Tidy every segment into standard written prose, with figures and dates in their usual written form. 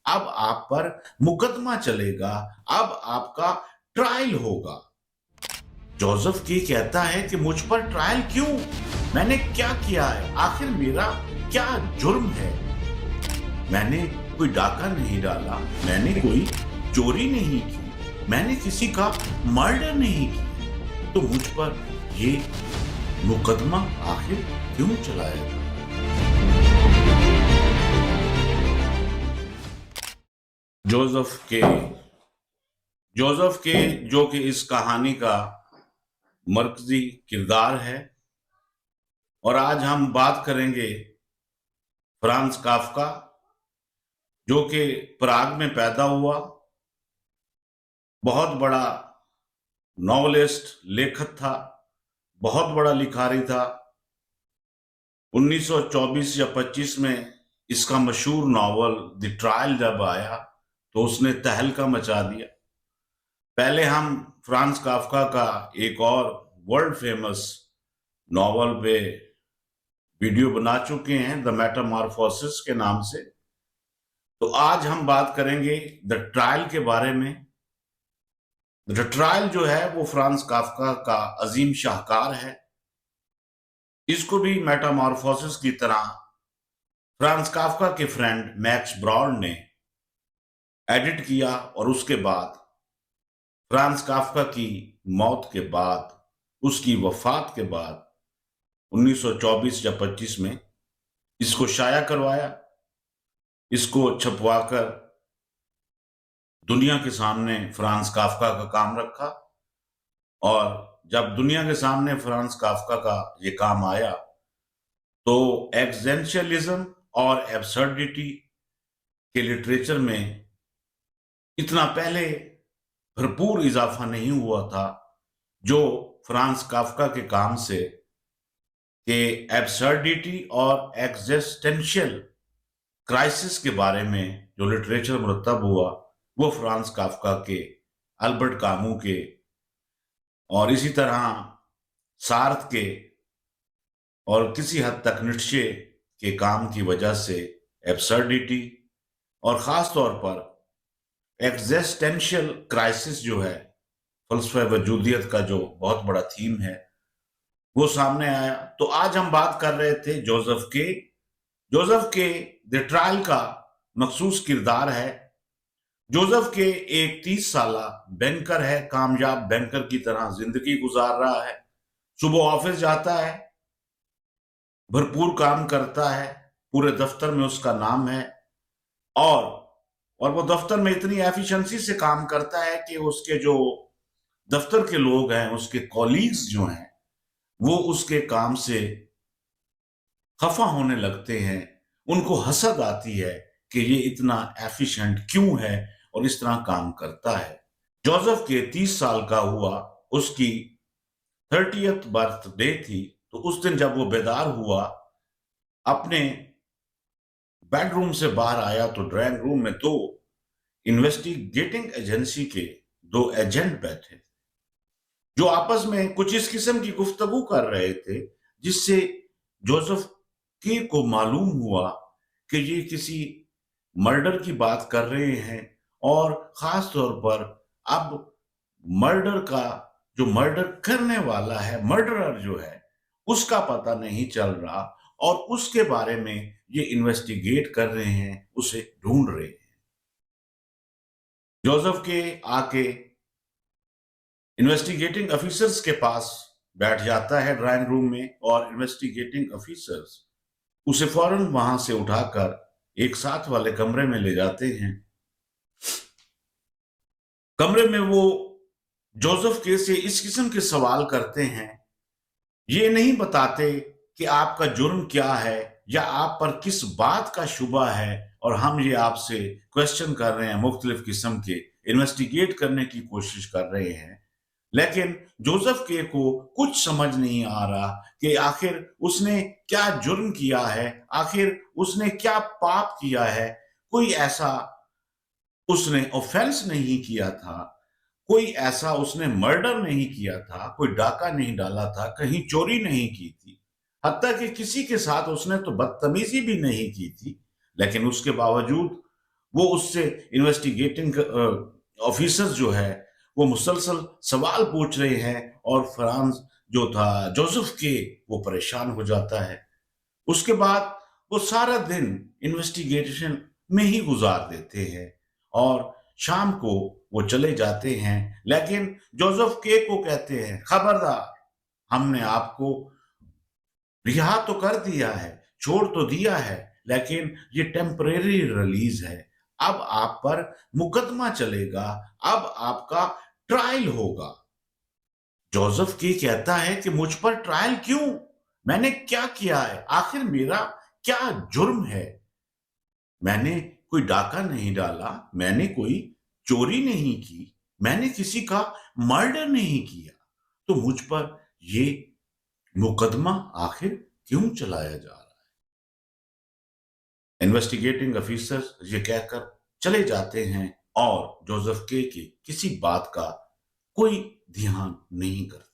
اب آپ پر مقدمہ چلے گا، اب آپ کا ٹرائل ہوگا۔ جوزف کی کہتا ہے کہ مجھ پر ٹرائل کیوں؟ میں نے کیا کیا ہے؟ آخر میرا کیا جرم ہے؟ میں نے کوئی ڈاکہ نہیں ڈالا، میں نے کوئی چوری نہیں کی، میں نے کسی کا مرڈر نہیں کیا، تو مجھ پر یہ مقدمہ آخر کیوں چلایا گیا؟ جوزف کے جو کہ اس کہانی کا مرکزی کردار ہے، اور آج ہم بات کریں گے فرانز کافکا، جو کہ پراگ میں پیدا ہوا، بہت بڑا ناولسٹ، لیکھک تھا، بہت بڑا لکھاری تھا۔ 1924 یا 25 میں اس کا مشہور ناول دی ٹرائل جب آیا تو اس نے تہلکہ مچا دیا۔ پہلے ہم فرانز کافکا کا ایک اور ورلڈ فیمس ناول پہ ویڈیو بنا چکے ہیں، دا میٹامارفوسس کے نام سے۔ تو آج ہم بات کریں گے دا ٹرائل کے بارے میں۔ دا ٹرائل جو ہے وہ فرانز کافکا کا عظیم شاہکار ہے۔ اس کو بھی میٹامارفوسس کی طرح فرانز کافکا کے فرینڈ میکس براڈ نے ایڈٹ کیا، اور اس کے بعد فرانز کافکا کی موت کے بعد، اس کی وفات کے بعد 1924 یا 25 میں اس کو شائع کروایا، اس کو چھپوا کر دنیا کے سامنے فرانز کافکا کا کام رکھا۔ اور جب دنیا کے سامنے فرانز کافکا کا یہ کام آیا تو ایگزسٹنشلزم اور ایبسرڈیٹی کے لٹریچر میں اتنا پہلے بھرپور اضافہ نہیں ہوا تھا جو فرانز کافکا کے کام سے، کہ ایبسرڈیٹی اور ایگزسٹنشل کرائسس کے بارے میں جو لٹریچر مرتب ہوا وہ فرانز کافکا کے، البرٹ کامو کے، اور اسی طرح سارتھ کے، اور کسی حد تک نیٹشے کے کام کی وجہ سے ایبسرڈیٹی اور خاص طور پر ایگزسٹنشل کرائسس جو ہے، فلسفہ وجودیت کا جو بہت بڑا تھیم ہے، وہ سامنے آیا۔ تو آج ہم بات کر رہے تھے جوزف کے دی ٹرائل کا مخصوص کردار ہے۔ جوزف کے ایک 30 سالہ بینکر ہے، کامیاب بینکر کی طرح زندگی گزار رہا ہے، صبح آفس جاتا ہے، بھرپور کام کرتا ہے، پورے دفتر میں اس کا نام ہے، اور وہ دفتر میں اتنی ایفیشنسی سے کام کرتا ہے کہ اس کے جو دفتر کے لوگ ہیں، اس کے کولیگز جو ہیں، وہ اس کے کام سے خفا ہونے لگتے ہیں، ان کو حسد آتی ہے کہ یہ اتنا ایفیشنٹ کیوں ہے اور اس طرح کام کرتا ہے۔ جوزف کے 30 سال کا ہوا، اس کی 30th برتھ ڈے تھی، تو اس دن جب وہ بیدار ہوا، اپنے بیڈ روم سے باہر آیا تو ڈرائنگ روم میں دو انویسٹیگیٹنگ ایجنسی کے 2 ایجنٹ بیٹھے جو آپس میں کچھ اس قسم کی گفتگو کر رہے تھے، جس سے جوزف کو معلوم ہوا کہ یہ کسی مرڈر کی بات کر رہے ہیں، اور خاص طور پر اب مرڈر کا جو مرڈر کرنے والا ہے، مرڈرر جو ہے، اس کا پتہ نہیں چل رہا، اور اس کے بارے میں یہ انویسٹیگیٹ کر رہے ہیں، اسے ڈھونڈ رہے ہیں۔ جوزف کے آ کے انویسٹیگیٹنگ افیسرز کے پاس بیٹھ جاتا ہے ڈرائنگ روم میں، اور انویسٹیگیٹنگ افیسرز اسے فوراً وہاں سے اٹھا کر ایک ساتھ والے کمرے میں لے جاتے ہیں۔ کمرے میں وہ جوزف کے سے اس قسم کے سوال کرتے ہیں، یہ نہیں بتاتے کہ آپ کا جرم کیا ہے یا آپ پر کس بات کا شبہ ہے، اور ہم یہ آپ سے کویسچن کر رہے ہیں، مختلف قسم کے انویسٹیگیٹ کرنے کی کوشش کر رہے ہیں، لیکن جوزف کے کو کچھ سمجھ نہیں آ رہا کہ آخر اس نے کیا جرم کیا ہے، آخر اس نے کیا پاپ کیا ہے۔ کوئی ایسا اس نے اوفینس نہیں کیا تھا، کوئی ایسا اس نے مرڈر نہیں کیا تھا، کوئی ڈاکہ نہیں ڈالا تھا، کہیں چوری نہیں کی تھی، حتیٰ کہ کسی کے ساتھ اس نے تو بدتمیزی بھی نہیں کی تھی، لیکن اس کے باوجود وہ اس سے انویسٹیگیٹنگ آفیسر جو ہے وہ مسلسل سوال پوچھ رہے ہیں، اور فرانز جو تھا جوزف کے وہ پریشان ہو جاتا ہے۔ اس کے بعد وہ سارا دن انویسٹیگیشن میں ہی گزار دیتے ہیں، اور شام کو وہ چلے جاتے ہیں، لیکن جوزف کے کو کہتے ہیں خبردار، ہم نے آپ کو رہا تو کر دیا ہے، چھوڑ تو دیا ہے، لیکن یہ ٹیمپریری ریلیز ہے، اب آپ پر مقدمہ چلے گا، اب آپ کا ٹرائل ہوگا۔ جوزف کی کہتا ہے کہ مجھ پر ٹرائل کیوں؟ میں نے کیا کیا ہے؟ آخر میرا کیا جرم ہے؟ میں نے کوئی ڈاکہ نہیں ڈالا، میں نے کوئی چوری نہیں کی، میں نے کسی کا مرڈر نہیں کیا، تو مجھ پر یہ مقدمہ آخر کیوں چلایا جا رہا ہے؟ انویسٹیگیٹنگ آفیسر یہ کہہ کر چلے جاتے ہیں، اور جوزف کے کسی بات کا کوئی دھیان نہیں کرتے۔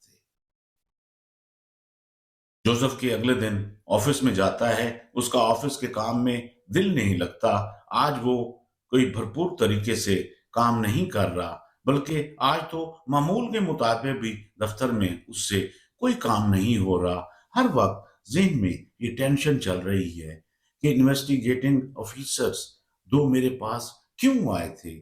جوزف کے اگلے دن آفس میں جاتا ہے، اس کا آفس کے کام میں دل نہیں لگتا، آج وہ کوئی بھرپور طریقے سے کام نہیں کر رہا، بلکہ آج تو معمول کے مطابق بھی دفتر میں اس سے کوئی کام نہیں ہو رہا۔ ہر وقت ذہن میں یہ ٹینشن چل رہی ہے کہ انویسٹیگیٹنگ آفیسرز دو میرے پاس کیوں آئے تھے،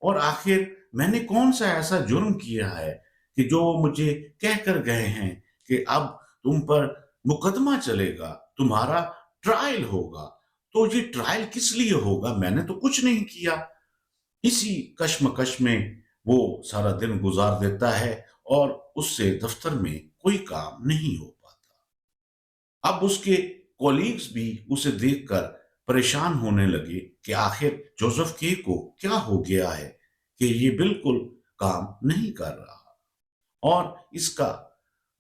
اور آخر میں نے کون سا ایسا جرم کیا ہے کہ جو مجھے کہہ کر گئے ہیں کہ اب تم پر مقدمہ چلے گا، تمہارا ٹرائل ہوگا۔ تو یہ ٹرائل کس لیے ہوگا؟ میں نے تو کچھ نہیں کیا۔ اسی کشمکش میں وہ سارا دن گزار دیتا ہے، اور اس سے دفتر میں کوئی کام نہیں ہو پاتا۔ اب اس کے کولیگز بھی اسے دیکھ کر پریشان ہونے لگے کہ آخر جوزف کے کو کیا ہو گیا ہے کہ یہ بالکل کام نہیں کر رہا، اور اس کا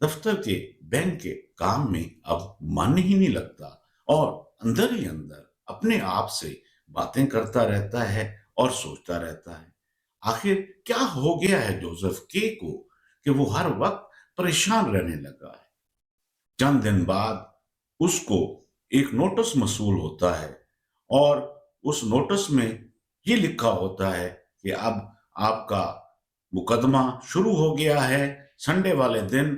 دفتر کے بینک کے کام میں اب من ہی نہیں لگتا، اور اندر ہی اندر اپنے آپ سے باتیں کرتا رہتا ہے اور سوچتا رہتا ہے آخر کیا ہو گیا ہے جوزف کے کو کہ وہ ہر وقت پریشان رہنے لگا ہے۔ چند دن بعد اس کو ایک نوٹس موصول ہوتا ہے، اور اس نوٹس میں یہ لکھا ہوتا ہے کہ اب آپ کا مقدمہ شروع ہو گیا ہے، سنڈے والے دن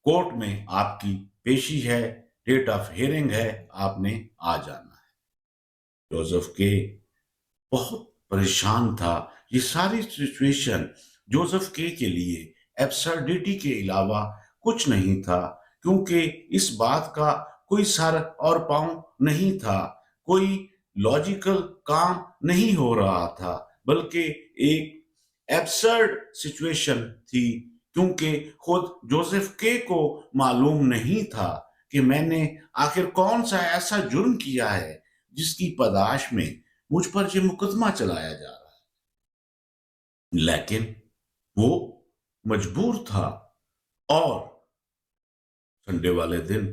کورٹ میں آپ کی پیشی ہے، ڈیٹ آف ہیئرنگ ہے، آپ نے آ جانا ہے۔ جوزف کے بہت پریشان تھا۔ یہ ساری سچویشن جوزف کے لیے ایبسرڈیٹی کے علاوہ کچھ نہیں تھا، کیونکہ اس بات کا کوئی سر اور پاؤں نہیں تھا، کوئی لاجیکل کام نہیں ہو رہا تھا، بلکہ ایک ایبسرڈ سچویشن تھی، کیونکہ خود جوزف کے کو معلوم نہیں تھا کہ میں نے آخر کون سا ایسا جرم کیا ہے جس کی پاداش میں مجھ پر یہ مقدمہ چلایا جا رہا ہے۔ لیکن وہ مجبور تھا، اور سنڈے والے دن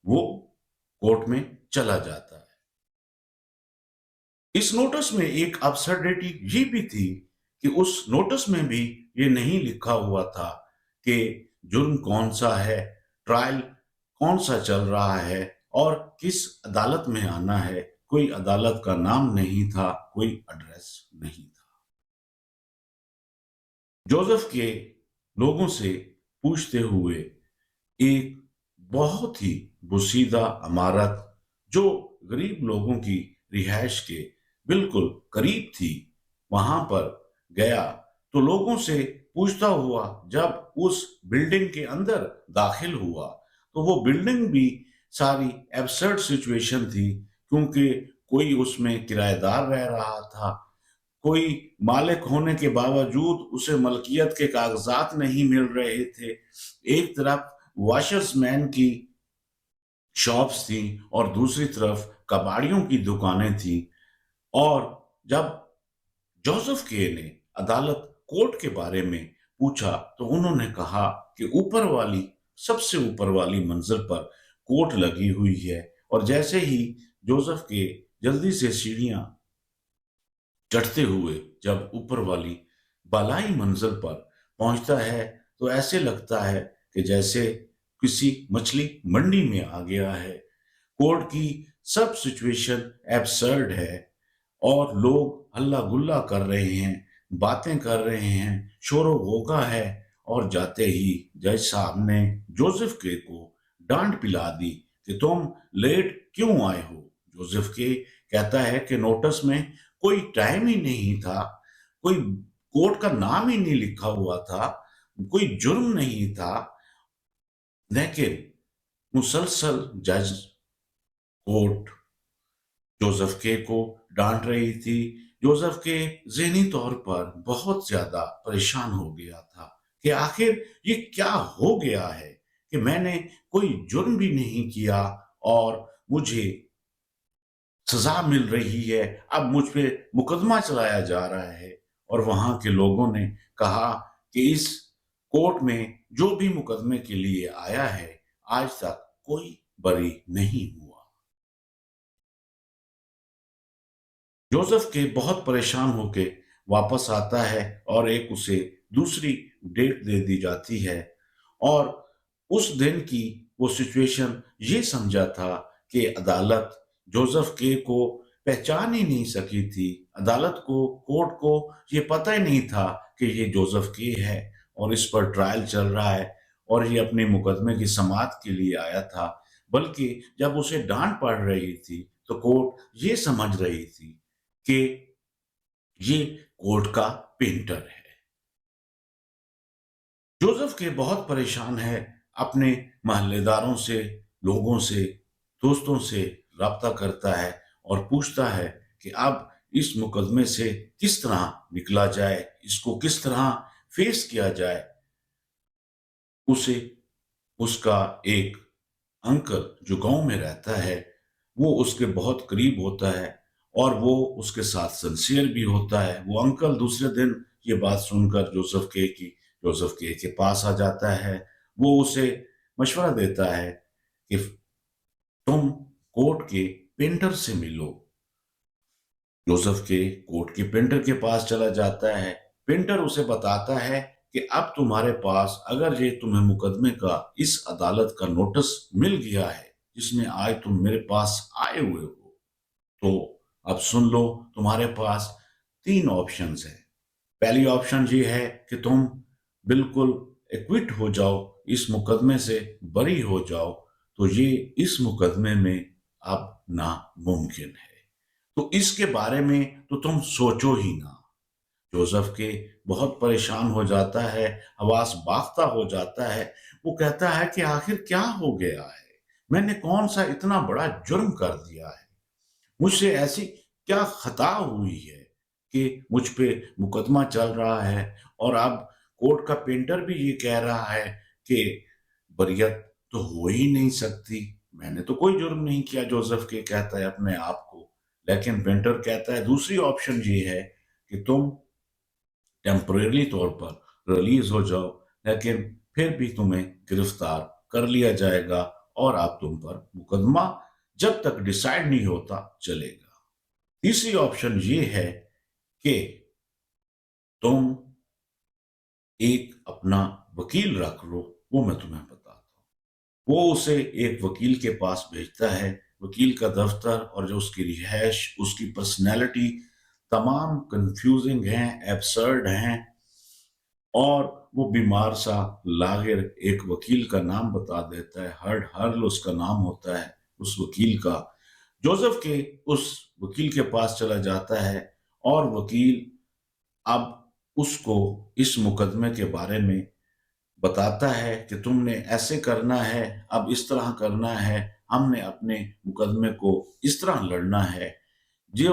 وہ کورٹ میں چلا جاتا ہے۔ اس نوٹس میں ایک ابسرڈیٹی یہ بھی تھی کہ اس نوٹس میں بھی یہ نہیں لکھا ہوا تھا کہ جرم کون سا ہے، ٹرائل کون سا چل رہا ہے، اور کس عدالت میں آنا ہے۔ کوئی عدالت کا نام نہیں تھا، کوئی ایڈریس نہیں تھا۔ جوزف کے لوگوں سے پوچھتے ہوئے ایک بہت ہی بسیدہ عمارت جو غریب لوگوں کی رہائش کے بالکل قریب تھی، وہاں پر گیا، تو لوگوں سے پوچھتا ہوا جب اس بلڈنگ کے اندر داخل ہوا، تو وہ بلڈنگ بھی ساری ایبسرڈ سچویشن تھی، کیونکہ کوئی اس میں کرایہ دار رہ رہا تھا، کوئی مالک ہونے کے باوجود اسے ملکیت کے کاغذات نہیں مل رہے تھے، ایک طرف واشرز مین کی شاپس تھیں اور دوسری طرف کباڑیوں کی دکانیں تھیں۔ اور جب جوزف کے نے عدالت کورٹ کے بارے میں پوچھا تو انہوں نے کہا کہ اوپر والی سب سے اوپر والی منزل پر کورٹ لگی ہوئی ہے، اور جیسے ہی جوزف کے جلدی سے سیڑھیاں چڑھتے ہوئے جب اوپر والی بالائی منزل پر پہنچتا ہے تو ایسے لگتا ہے کہ جیسے کسی مچھلی منڈی میں آ گیا ہے۔ کورٹ کی سب سچویشن ایبسرڈ ہے، اور لوگ ہلا گلا کر رہے ہیں، باتیں کر رہے ہیں، شور و غوغا ہے، اور جاتے ہی جج صاحب نے جوزف کے کو ڈانٹ پلا دی کہ تم لیٹ کیوں آئے ہو؟ جوزف کے کہتا ہے کہ نوٹس میں کوئی ٹائم ہی نہیں تھا، کوئی کورٹ کا نام ہی نہیں لکھا ہوا تھا، کوئی جرم نہیں تھا، لیکن مسلسل جج کورٹ جوزف کے کو ڈانٹ رہی تھی۔ جوزف کے ذہنی طور پر بہت زیادہ پریشان ہو گیا تھا کہ آخر یہ کیا ہو گیا ہے کہ میں نے کوئی جرم بھی نہیں کیا اور مجھے سزا مل رہی ہے، اب مجھ پہ مقدمہ چلایا جا رہا ہے۔ اور وہاں کے لوگوں نے کہا کہ اس کورٹ میں جو بھی مقدمے کے لیے آیا ہے آج تک کوئی بری نہیں ہوا۔ جوزف کے بہت پریشان ہو کے واپس آتا ہے اور ایک اسے دوسری ڈیٹ دے دی جاتی ہے، اور اس دن کی وہ سچویشن یہ سمجھا تھا کہ عدالت جوزف کے کو پہچان ہی نہیں سکی تھی، عدالت کو کورٹ کو یہ پتہ ہی نہیں تھا کہ یہ جوزف کے ہے اور اس پر ٹرائل چل رہا ہے اور یہ اپنے مقدمے کی سماعت کے لیے آیا تھا، بلکہ جب اسے ڈانٹ پڑ رہی تھی تو کورٹ یہ سمجھ رہی تھی کہ یہ کورٹ کا پینٹر ہے۔ جوزف کے بہت پریشان ہے، اپنے محلے داروں سے، لوگوں سے، دوستوں سے رابطہ کرتا ہے اور پوچھتا ہے کہ اب اس مقدمے سے کس طرح نکلا جائے، اس کو کس طرح فیس کیا جائے۔ اسے اس کا ایک انکل جو گاؤں میں رہتا ہے وہ اس کے بہت قریب ہوتا ہے اور وہ اس کے ساتھ سنسیئر بھی ہوتا ہے۔ وہ انکل دوسرے دن یہ بات سن کر جوزف کے پاس آ جاتا ہے، وہ اسے مشورہ دیتا ہے کہ تم کورٹ کے پینٹر سے ملو۔ جوزف کے کورٹ کے پینٹر کے پاس چلا جاتا ہے، پینٹر اسے بتاتا ہے کہ اب تمہارے پاس اگر یہ تمہیں مقدمے کا اس عدالت کا نوٹس مل گیا ہے جس میں آج تم میرے پاس آئے ہوئے ہو، تو اب سن لو، تمہارے پاس 3 آپشنز ہیں۔ پہلی آپشن یہ ہے کہ تم بالکل ایکوٹ ہو جاؤ، اس مقدمے سے بری ہو جاؤ، تو یہ اس مقدمے میں اب ناممکن ہے، تو اس کے بارے میں تو تم سوچو ہی نہ۔ جوزف کے بہت پریشان ہو جاتا ہے، حواس باختہ ہو جاتا ہے، وہ کہتا ہے کہ آخر کیا ہو گیا ہے، میں نے کون سا اتنا بڑا جرم کر دیا ہے، مجھ سے ایسی کیا خطا ہوئی ہے کہ مجھ پہ مقدمہ چل رہا ہے اور اب کورٹ کا پینٹر بھی یہ کہہ رہا ہے کہ بریت تو ہو ہی نہیں سکتی، میں نے تو کوئی جرم نہیں کیا، جوزف کے کہتا ہے اپنے آپ کو۔ لیکن پینٹر کہتا ہے دوسری آپشن یہ ہے کہ تم ٹیمپریری طور پر ریلیز ہو جاؤ، لیکن پھر بھی تمہیں گرفتار کر لیا جائے گا اور اب تم پر مقدمہ جب تک ڈیسائیڈ نہیں ہوتا چلے گا۔ تیسری آپشن یہ ہے کہ تم ایک اپنا وکیل رکھ لو، وہ میں تمہیں بتاتا ہوں۔ وہ اسے ایک وکیل کے پاس بھیجتا ہے، وکیل کا دفتر اور جو اس کی رہائش، اس کی پرسنالٹی تمام کنفیوزنگ ہیں، ایبسرڈ ہیں، اور وہ بیمار سا لاغر ایک وکیل کا نام بتا دیتا ہے، ہرل اس کا نام ہوتا ہے اس وکیل کا۔ جوزف کے اس وکیل کے پاس چلا جاتا ہے اور وکیل اب اس کو اس مقدمے کے بارے میں بتاتا ہے کہ تم نے ایسے کرنا ہے، اب اس طرح کرنا ہے، ہم نے اپنے مقدمے کو اس طرح لڑنا ہے۔ جو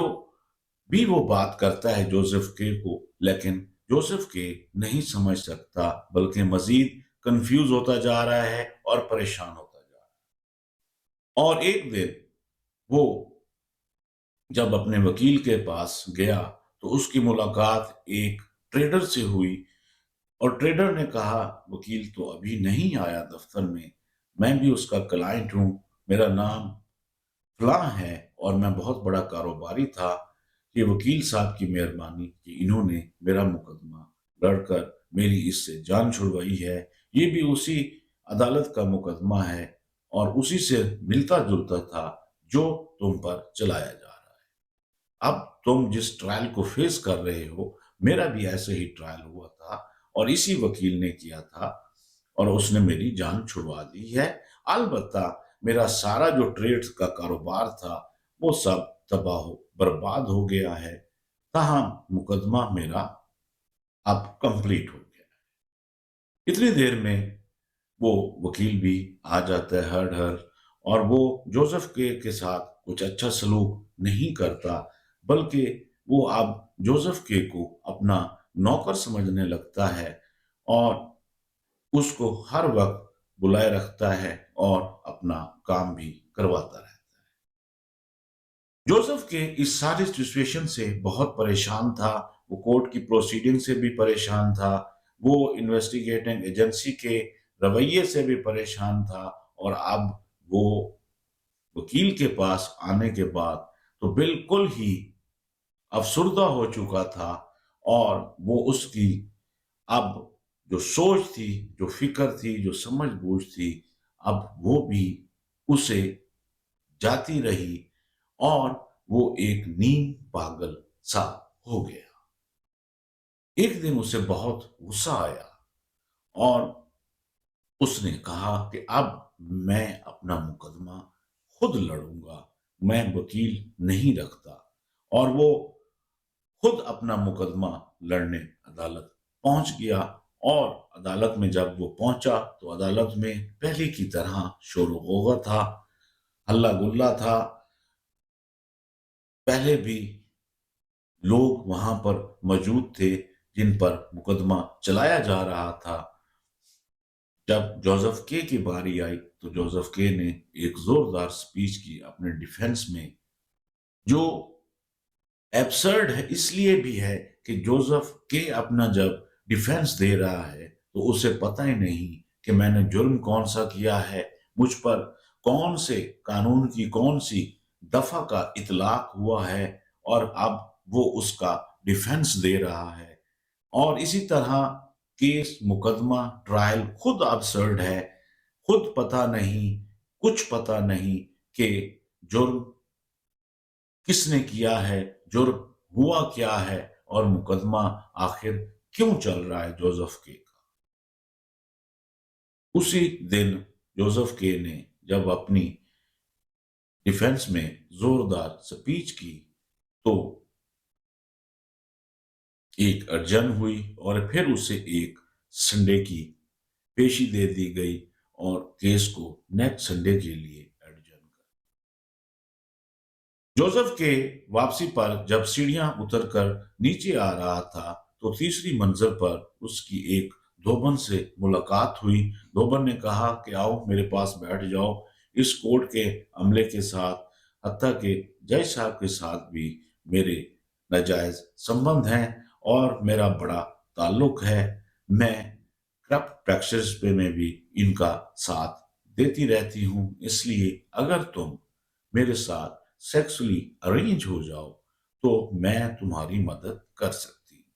بھی وہ بات کرتا ہے جوزف کے کو، لیکن جوزف کے نہیں سمجھ سکتا، بلکہ مزید کنفیوز ہوتا جا رہا ہے اور پریشان ہوتا جا رہا ہے۔ اور ایک دن وہ جب اپنے وکیل کے پاس گیا تو اس کی ملاقات ایک ٹریڈر سے ہوئی، اور ٹریڈر نے کہا وکیل تو ابھی نہیں آیا دفتر میں بھی اس کا کلائنٹ ہوں، میرا نام فلاں ہے اور میں بہت بڑا کاروباری تھا، یہ وکیل صاحب کی مہربانی کہ انہوں نے میرا مقدمہ لڑ کر میری اس سے جان چھڑوائی ہے، یہ بھی اسی عدالت کا مقدمہ ہے اور اسی سے ملتا جلتا تھا جو تم پر چلایا جا رہا ہے۔ اب تم جس ٹرائل کو فیس کر رہے ہو، میرا بھی ایسے ہی ٹرائل ہوا تھا اور اسی وکیل نے کیا تھا اور اس نے میری جان چھڑوا دی ہے۔ البتہ میرا سارا جو ٹریڈ کا کاروبار تھا وہ سب تباہ برباد ہو گیا ہے، تاہم مقدمہ میرا اب کمپلیٹ ہو گیا۔ اتنی دیر میں وہ وکیل بھی آ جاتا ہے ہر ہر، اور وہ جوزف کے ساتھ کچھ اچھا سلوک نہیں کرتا، بلکہ وہ اب جوزف کو اپنا نوکر سمجھنے لگتا ہے اور اس کو ہر وقت بلائے رکھتا ہے اور اپنا کام بھی کرواتا رہتا ہے۔ جوزف اس ساری سچویشن سے بہت پریشان تھا، وہ کورٹ کی پروسیڈنگ سے بھی پریشان تھا، وہ انویسٹیگیٹنگ ایجنسی کے رویے سے بھی پریشان تھا، اور اب وہ وکیل کے پاس آنے کے بعد تو بالکل ہی افسردہ ہو چکا تھا، اور وہ اس کی اب جو سوچ تھی، جو فکر تھی، جو سمجھ بوجھ تھی، اب وہ بھی اسے جاتی رہی، اور وہ ایک نیم پاگل سا ہو گیا۔ ایک دن اسے بہت غصہ آیا اور اس نے کہا کہ اب میں اپنا مقدمہ خود لڑوں گا، میں وکیل نہیں رکھتا، اور وہ خود اپنا مقدمہ لڑنے عدالت پہنچ گیا۔ اور عدالت میں جب وہ پہنچا تو عدالت میں پہلے کی طرح شور و غوغا تھا، ہلا گلا تھا۔ پہلے بھی لوگ وہاں پر موجود تھے جن پر مقدمہ چلایا جا رہا تھا۔ جب جوزف کی باری آئی تو جوزف نے ایک زوردار سپیچ کی اپنے ڈیفنس میں، جو ایبسرڈ ہے اس لیے بھی ہے کہ جوزف اپنا جب ڈیفنس دے رہا ہے تو اسے پتہ ہی نہیں کہ میں نے جرم کون سا کیا ہے، مجھ پر کون سے قانون کی کون سی دفعہ کا اطلاق ہوا ہے، اور اب وہ اس کا ڈیفنس دے رہا ہے۔ اور اسی طرح کیس، مقدمہ، ٹرائل خود ابسرڈ ہے، خود پتہ نہیں، کچھ پتہ نہیں کہ جرم کس نے کیا ہے، جرم ہوا کیا ہے، اور مقدمہ آخر کیوں چل رہا ہے جوزف کا۔ اسی دن جوزف نے جب اپنی ڈیفنس میں زوردار سپیچ کی تو ایک ارجن ہوئی، اور پھر اسے ایک سنڈے کی پیشی دے دی گئی اور کیس کو نیکسٹ سنڈے کے لیے ایڈجن کر۔ جوزف واپسی پر جب سیڑھیاں اتر کر نیچے آ رہا تھا تو تیسری منزل پر اس کی ایک دھوبن سے ملاقات ہوئی۔ دھوبن نے کہا کہ آؤ میرے پاس بیٹھ جاؤ، اس کورٹ کے عملے کے ساتھ، حتیٰ کہ جج صاحب کے ساتھ بھی میرے ناجائز سمبند ہیں اور میرا بڑا تعلق ہے، میں کرپٹ پریکٹس پہ میں بھی ان کا ساتھ دیتی رہتی ہوں، اس لیے اگر تم میرے ساتھ سیکسولی ارینج ہو جاؤ تو میں تمہاری مدد کر سکتی ہوں۔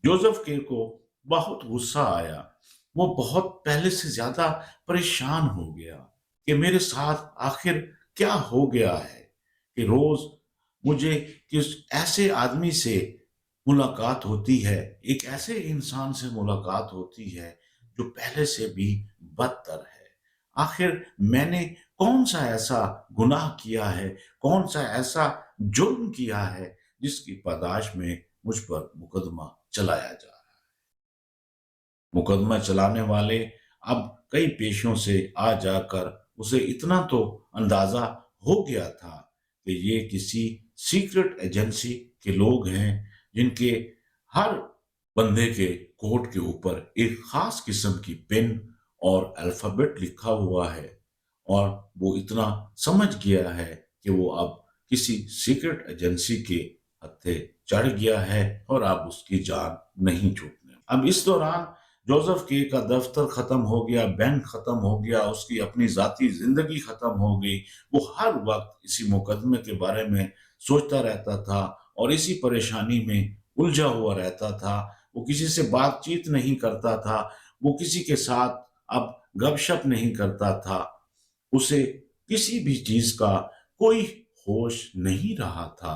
جوزف کو بہت غصہ آیا، وہ بہت پہلے سے زیادہ پریشان ہو گیا کہ میرے ساتھ آخر کیا ہو گیا ہے کہ روز مجھے کس ایسے آدمی سے ملاقات ہوتی ہے، ایک ایسے انسان سے ملاقات ہوتی ہے جو پہلے سے بھی بدتر ہے۔ آخر میں نے کون سا ایسا گناہ کیا ہے، کون سا ایسا جرم کیا ہے جس کی پاداش میں مجھ پر مقدمہ چلایا جا رہا ہے۔ مقدمہ چلانے والے اب کئی پیشوں سے آ جا کر اسے اتنا تو اندازہ ہو گیا تھا کہ یہ کسی سیکرٹ ایجنسی کے لوگ ہیں جن کے ہر بندے کے کوٹ کے اوپر ایک خاص قسم کی پن اور الفابیٹ لکھا ہوا ہے، اور وہ اتنا سمجھ گیا ہے کہ وہ اب کسی سیکرٹ ایجنسی کے ہتھے چڑھ گیا ہے اور اب اس کی جان نہیں چھوٹنے۔ اب اس دوران جوزف کا دفتر ختم ہو گیا، بینک ختم ہو گیا، اس کی اپنی ذاتی زندگی ختم ہو گئی، وہ ہر وقت اسی مقدمے کے بارے میں سوچتا رہتا تھا اور اسی پریشانی میں الجھا ہوا رہتا تھا۔ وہ کسی سے بات چیت نہیں کرتا تھا، وہ کسی کے ساتھ اب گپ شپ نہیں کرتا تھا، اسے کسی بھی چیز کا کوئی ہوش نہیں رہا تھا،